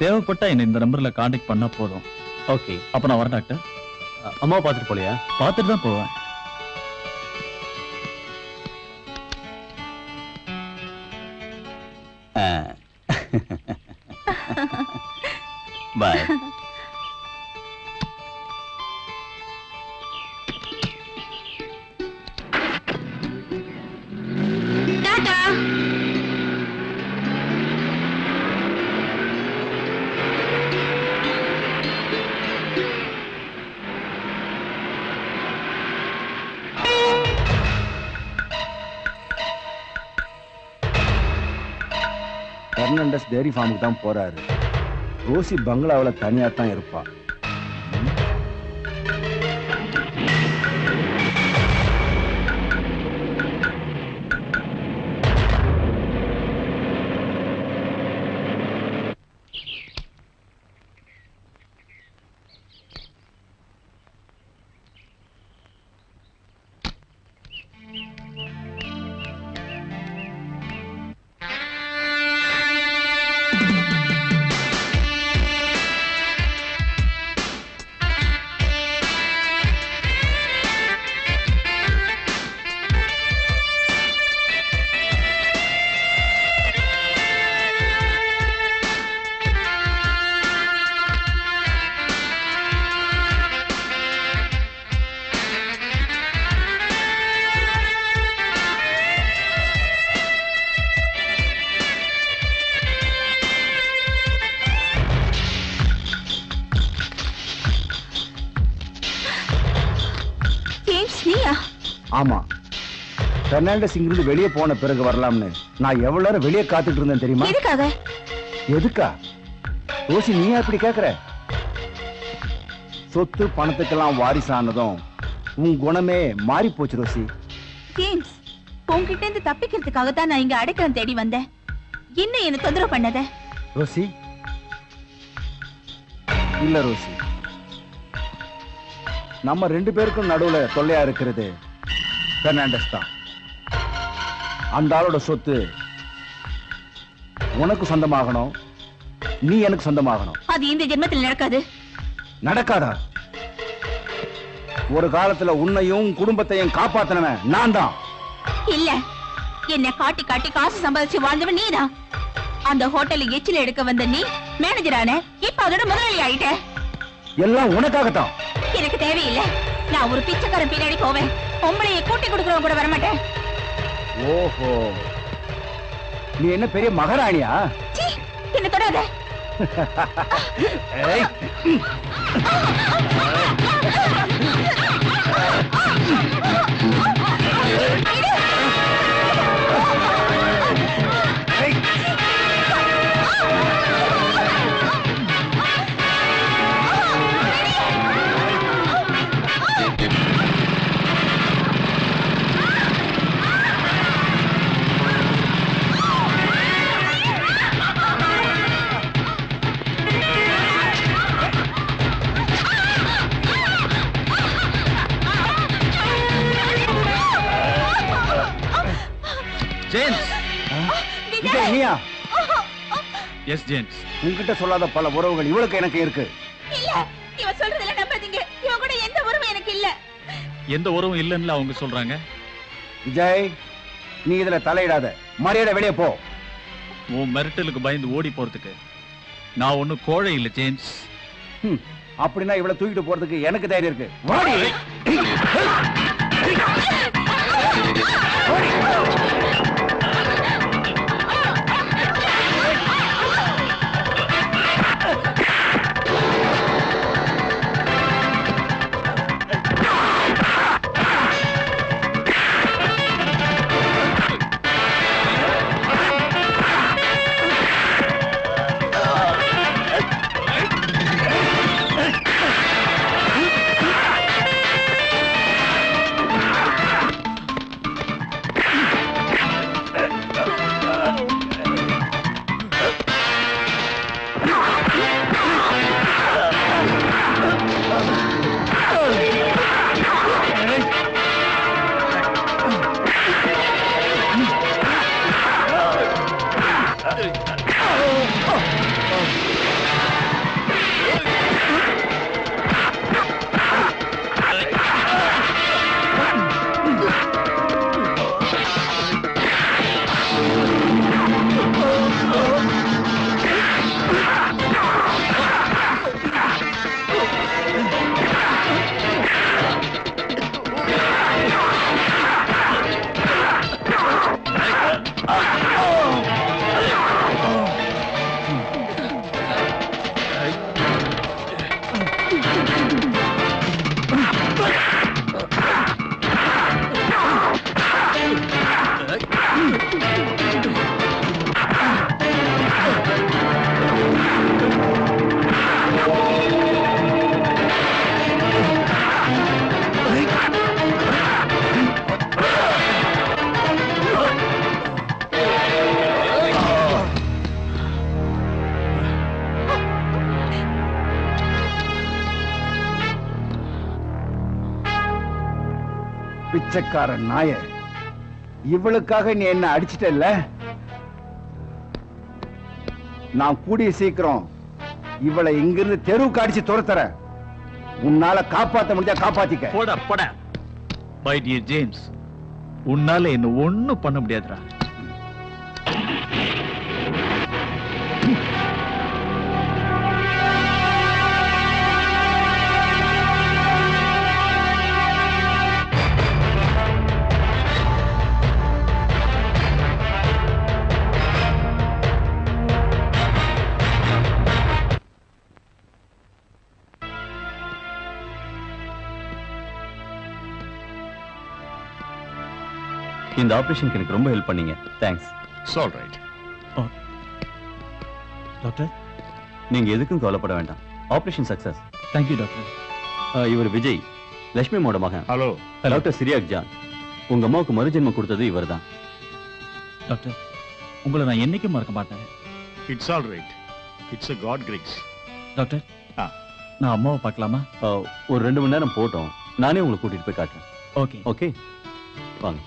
தேவைப்பட்டா என்ன இந்த நம்பர்ல காண்டாக்ட் பண்ணா போதும். ஓகே, அப்ப நான் வரேன் டாக்டர். அம்மாவை பார்த்துட்டு போலையா? பார்த்துட்டு தான் போவேன். பாய். டாடா. பெர்னாண்டஸ் டேரி ஃபார்முக்கு தான் போறாரு. ரோசி பங்களாவில் தனியா தான் இருப்பா. ஆமா, பெர்னாண்டஸ் இங்கிருந்து வெளியே போன பிறகு வரலாம்னு நான் எவ்வளவு நேரம் வெளியே காத்துட்டு இருந்தேன் தெரியுமா? எதுக்காக? எதுக்கா? ரோசி, நீ அப்படி கேக்குற? சொத்து பணத்துக்கெல்லாம் வாரிசானதும் உன் குணமே மாறி போச்சு ரோசி. ஜேம்ஸ், உன்கிட்ட இருந்து தப்பிக்கிறதுக்காக தான் நான் இங்க அடைக்கலம் தேடி வந்தேன். இன்னும் என்ன தொந்தரவு பண்ணாத. ரோசி, இல்ல ரோசி, நம்ம ரெண்டு பேருக்கும் நடுவுல தொல்லையா இருக்கிறது பெர்னாண்டஸ் தான். அந்த ஆளோட சொத்து உனக்கு சொந்தமாகணும், நீ எனக்கு சொந்தமாகணும். அது இந்த ஜென்மத்தில் நடக்காது. நடக்காதா? ஒரு காலத்துல உன்னையும் குடும்பத்தையும் காப்பாத்தினவன் நான் தான். இல்ல, என்ன காட்டி காட்டி காசு சம்பாதிச்சு வாழ்ந்தவன் நீதான். அந்த ஹோட்டல்ல எச்சில எடுக்க வந்த நீ மேனேஜரான, இப்ப அதோட முதலாளி ஆயிட்ட. எல்லாம் உனக்காகத்தான். எனக்கு தேவையில்லை. நான் ஒரு பிச்சைக்காரன் பின்னாடி போவேன். பொம்பளையை கூட்டி கொடுக்கறவங்க கூட வரமாட்டேன். ஓஹோ, நீ என்ன பெரிய மகாராணியா? என்ன தொடாத. ஏய். ஜேம்ஸ். விஜய், நீயா? Yes James. உன்கிட்ட சொல்லாத பல உறவுகள் இவளுக்கு எனக்கு இருக்கு. இல்ல, இவ சொல்றதெல்லாம் நம்பாதீங்க. இவ கூட எந்த உறவும் எனக்கு இல்ல. எந்த உறவும் இல்லன்னு அவங்க சொல்றாங்க. விஜய், நீ இதுல தலையிடாத. மரியாதை வெளியே போ. உன் மிரட்டலுக்கு பயந்து ஓடி போறதுக்கு நான் ஒன்னும் கோழை இல்ல ஜேம்ஸ். அப்படின்னா இவளை தூக்கிட்டு போறதுக்கு எனக்கு தைரியம் இருக்கு. வாடி. பிச்சைக்கார நாய, இவளுக்காக நீ என்ன அடிச்சிட்டல்ல? நான் கூடிய சீக்கிரம் இவளை இங்கிருந்து தெருவுக்கு அடிச்சு துரத்துறேன். உன்னால காப்பாத்த முடிஞ்சா காப்பாத்திக்க. போடா போடா. மை டியர் ஜேம்ஸ், உன்னால என்ன ஒண்ணும் பண்ண முடியாதுடா. இந்த ஆபரேஷனுக்கு எனக்கு ரொம்ப ஹெல்ப் பண்ணீங்க. Thanks. It's all right. Doctor, நீங்க எதுக்கும் கவலைப்பட வேண்டாம். Operation success. Thank you doctor. இவர் விஜய், லட்சுமி அம்மாவோட மகன். Hello. Doctor Cyriac John. உங்க அம்மாவுக்கு மறுஜென்மம் கொடுத்தது இவர்தான். டாக்டர், உங்களை நான் என்னைக்கும் மறக்க மாட்டேன். It's all right. It's a God grace. Doctor, ஆ. நான் அம்மாவை பார்க்கலாமா? ஒரு 2 மணி நேரம் போட்டோம். நானே உங்களை கூட்டிட்டு போய் காட்டுறேன். ஓகே. ஓகே, வாங்க.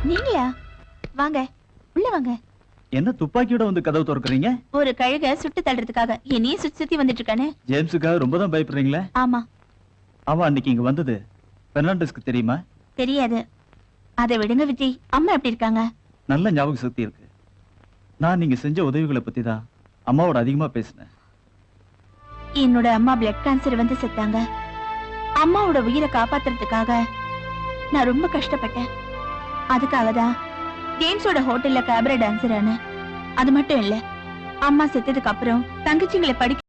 நீங்களா? வாங்க, உள்ள வாங்க. என்ன துப்பாக்கியோட வந்து கதவு திறக்கறீங்க? ஒரு கழுக சுட்டு தள்ளுறதுக்காக என்னையே சுத்தி சுத்தி வந்துட்டு இருக்கானே. ஜேம்ஸுக்காக ரொம்ப தான் பயப்படுறீங்களே? ஆமா. அவன் அன்னைக்கு இங்க வந்தது பெர்னாண்டஸ்க்கு தெரியுமா? தெரியாது. அதை விடுங்க விஜய். அம்மா எப்படி இருக்காங்க? நல்ல ஞாபக சக்தி இருக்கு. நான் நீங்க செஞ்ச உதவிகளை பத்தி தான் அம்மாவோட அதிகமா பேசினேன். என்னோட அம்மா பிளட் கேன்சர் வந்து செத்தாங்க. அம்மாவோட உயிரை காப்பாத்துறதுக்காக நான் ரொம்ப கஷ்டப்பட்டேன். அதுக்காக தான் ஜேம்ஸோட ஹோட்டல்ல கேபரே டான்சர் ஆனேன். அது மட்டும் இல்ல, அம்மா செத்ததுக்கு அப்புறம் தங்கச்சிங்களை படிக்க